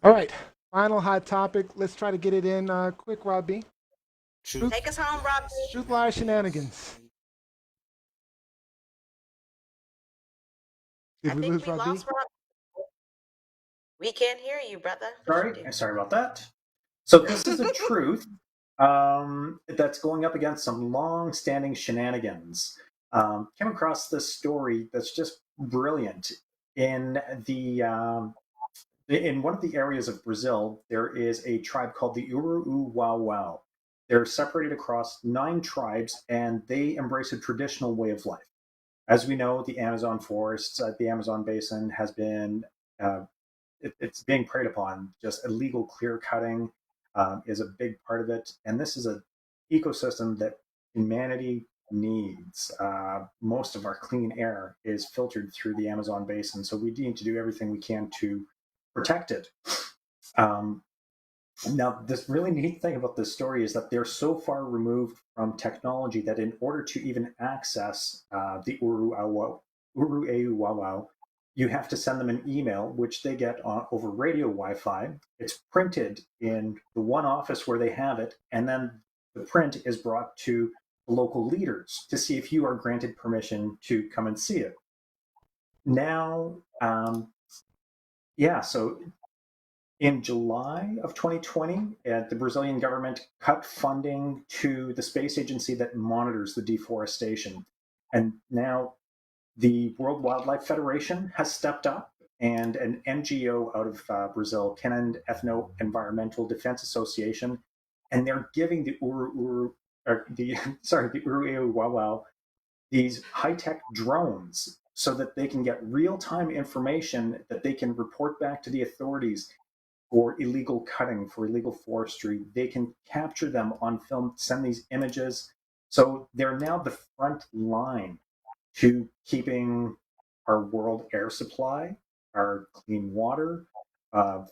All right, final hot topic. Let's try to get it in quick, Robbie. Truth, Take us home, Robbie. truth, lies, shenanigans. Did I we think lose we Robbie? lost Robbie. We can't hear you, brother. What'd you Sorry, do? sorry about that. So this is a truth that's going up against some long-standing shenanigans. Came across this story that's just brilliant. In the in one of the areas of Brazil, there is a tribe called the Uru-Wow. They're separated across 9 tribes, and they embrace a traditional way of life. As we know, the Amazon forests, the Amazon basin has been uh, it's being preyed upon. Just illegal clear cutting is a big part of it, and this is an ecosystem that humanity needs. Most of our clean air is filtered through the Amazon basin, so we need to do everything we can to protect it. Um, Now, this really neat thing about this story is that they're so far removed from technology that in order to even access the Uru-Au-Wow, you have to send them an email, which they get over radio Wi-Fi. It's printed in the one office where they have it, and then the print is brought to the local leaders to see if you are granted permission to come and see it. Now, yeah, so in July of 2020, the Brazilian government cut funding to the space agency that monitors the deforestation. And now the World Wildlife Federation has stepped up, and an NGO out of Brazil, Canon Ethno Environmental Defense Association, and they're giving the Uru, or the sorry, the Uru these high-tech drones so that they can get real-time information that they can report back to the authorities for illegal cutting, for illegal forestry. They can capture them on film, send these images. So they're now the front line to keeping our world air supply, our clean water,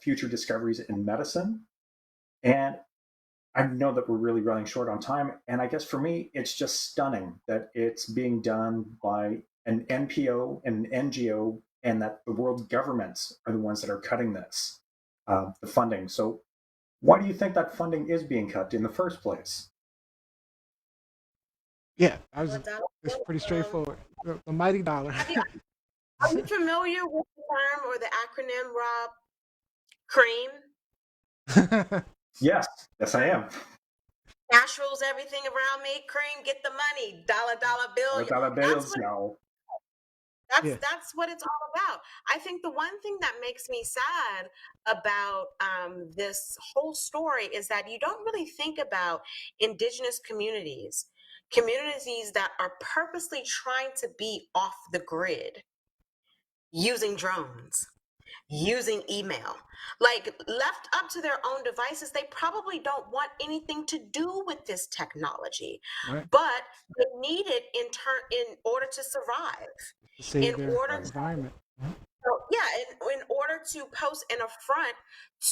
future discoveries in medicine. And I know that we're really running short on time. And I guess for me, it's just stunning that it's being done by an NPO and an NGO, and that the world governments are the ones that are cutting this, the funding. So, why do you think that funding is being cut in the first place? Yeah, it's pretty Um, straightforward. The mighty dollar. have you Are you familiar with the term or the acronym, Rob? CREAM? Yes, yes, I am. Cash rules everything around me. Cream, get the money. Dollar, dollar bill. Dollar That's bills, what y'all. Yeah, that's what it's all about. I think the one thing that makes me sad about this whole story is that you don't really think about indigenous communities that are purposely trying to be off the grid using drones, using email. Like, left up to their own devices, they probably don't want anything to do with this technology, right. but they need it in order to survive, To in save their order Right. to environment. yeah, in order to pose an affront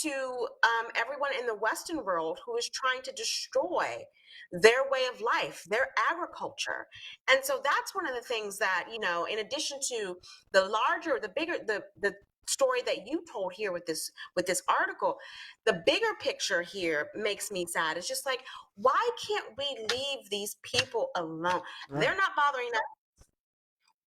to everyone in the Western world who is trying to destroy their way of life, their agriculture. And so that's one of the things that, in addition to the bigger, the story that you told here with this article, the bigger picture here makes me sad. It's just like, why can't we leave these people alone? Right. They're not bothering us.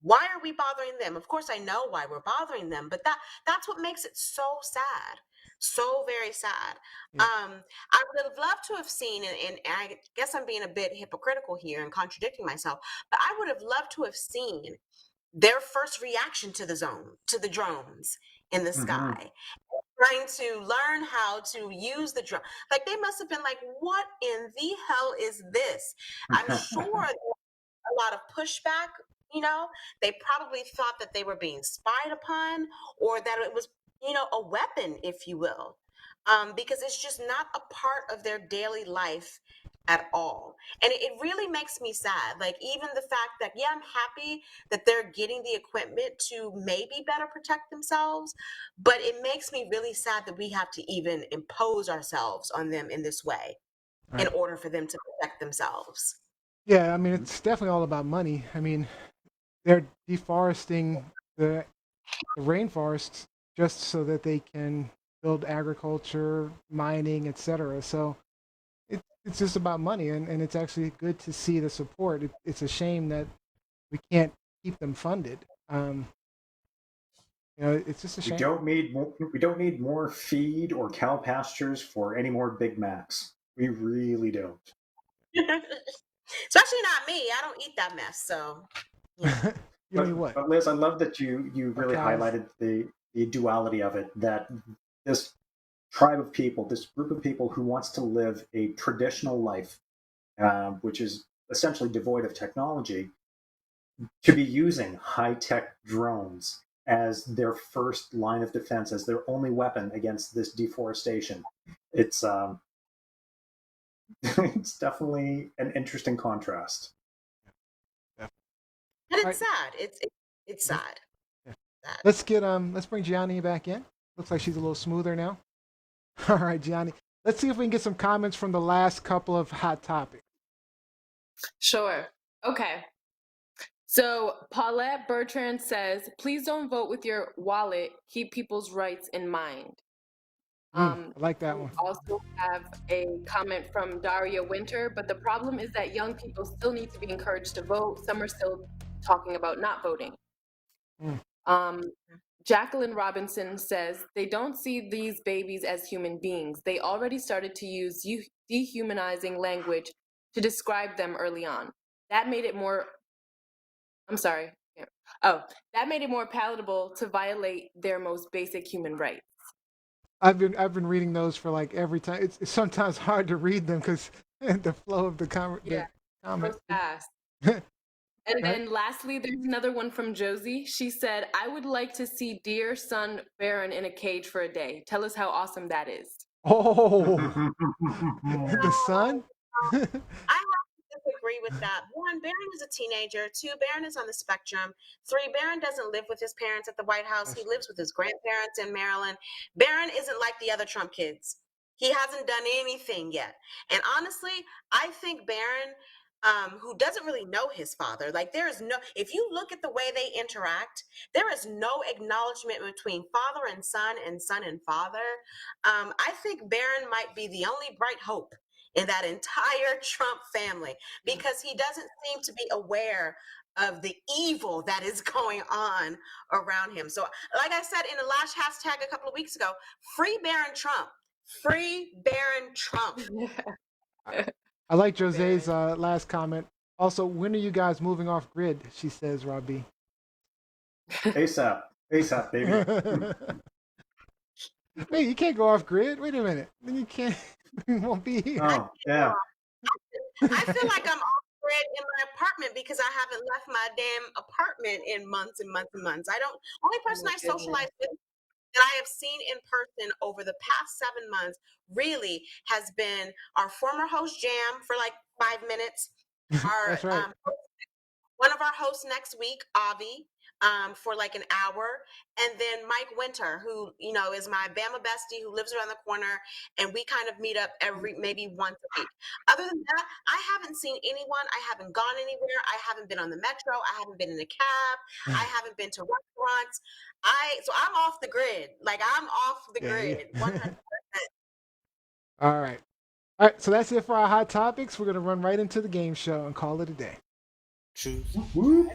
Why are we bothering them? Of course I know why we're bothering them, but that's what makes it so sad. So very sad. Yeah. I would have loved to have seen, and I guess I'm being a bit hypocritical here and contradicting myself, but I would have loved to have seen their first reaction to the drones in the Mm-hmm. sky, trying to learn how to use the drone. Like, they must have been like, what in the hell is this? I'm sure a lot of pushback. you know they probably thought that they were being spied upon, or that it was, a weapon, if you will, because it's just not a part of their daily life at all. And it really makes me sad. Like, even the fact that, yeah, I'm happy that they're getting the equipment to maybe better protect themselves, but it makes me really sad that we have to even impose ourselves on them in this way in Right. order for them to protect themselves. Yeah, I mean, it's definitely all about money. I mean, they're deforesting the rainforests just so that they can build agriculture, mining, etc. So it's just about money, and it's actually good to see the support. It's a shame that we can't keep them funded. It's just a We shame. don't need more, we don't need more feed or cow pastures for any more Big Macs. We really don't. Especially not me. I don't eat that mess. So, yeah. You don't need what? But Liz, I love that you Or really cows? highlighted the duality of it. That this tribe of people, this group of people who wants to live a traditional life, which is essentially devoid of technology, to be using high tech drones as their first line of defense, as their only weapon against this deforestation. It's it's definitely an interesting contrast. Yeah. And All it's right. sad. It's Mhm. sad. Yeah. Sad. Let's bring Gianni back in. Looks like she's a little smoother now. All right, Gianni. Let's see if we can get some comments from the last couple of hot topics. Sure. Okay. So Paulette Bertrand says, please don't vote with your wallet. Keep people's rights in mind. I like that We one. also have a comment from Daria Winter, but the problem is that young people still need to be encouraged to vote. Some are still talking about not voting. Mm. Jacqueline Robinson says, they don't see these babies as human beings. They already started to use dehumanizing language to describe them early on. That made it more, I'm sorry. That made it more palatable to violate their most basic human rights. I've been reading those for like every time. It's sometimes hard to read them because the flow of the Yeah, comment. goes fast. And Right? then lastly, there's another one from Josie. She said, I would like to see dear son Baron in a cage for a day. Tell us how awesome that is. Oh, the No, sun. I have to disagree with that. One, Barron is a teenager. Two, Barron is on the spectrum. Three, Barron doesn't live with his parents at the White House. He lives with his grandparents in Maryland. Barron isn't like the other Trump kids. He hasn't done anything yet. And honestly, I think Barron, who doesn't really know his father, like there is no, if you look at the way they interact, there is no acknowledgement between father and son and father. I think Barron might be the only bright hope in that entire Trump family because he doesn't seem to be aware of the evil that is going on around him. So, like I said in the last hashtag a couple of weeks ago, free Barron Trump. Free Barron Trump. I like Jose's Baron. last comment. Also, when are you guys moving off grid? She says, Robbie. ASAP, ASAP, baby. Wait, you can't go off grid. Wait a minute. Then you can't. We won't be here. Oh yeah. I feel like I'm off grid in my apartment because I haven't left my damn apartment in months and months and months. I don't. Only Oh person my I goodness. socialize with that I have seen in person over the past 7 months really has been our former host Jam for like 5 minutes. Our That's right. one of our hosts next week, Avi, for like an hour, and then Mike Winter, who is my Bama bestie who lives around the corner, and we kind of meet up every maybe once a week. Other than that, I haven't seen anyone. I haven't gone anywhere. I haven't been on the metro. I haven't been in a cab. I haven't been to restaurants. I'm off the grid. Like I'm off the Yeah, yeah. grid, 100%. All right. All right. So that's it for our hot topics. We're going to run right into the game show and call it a day. Choose. Whoop.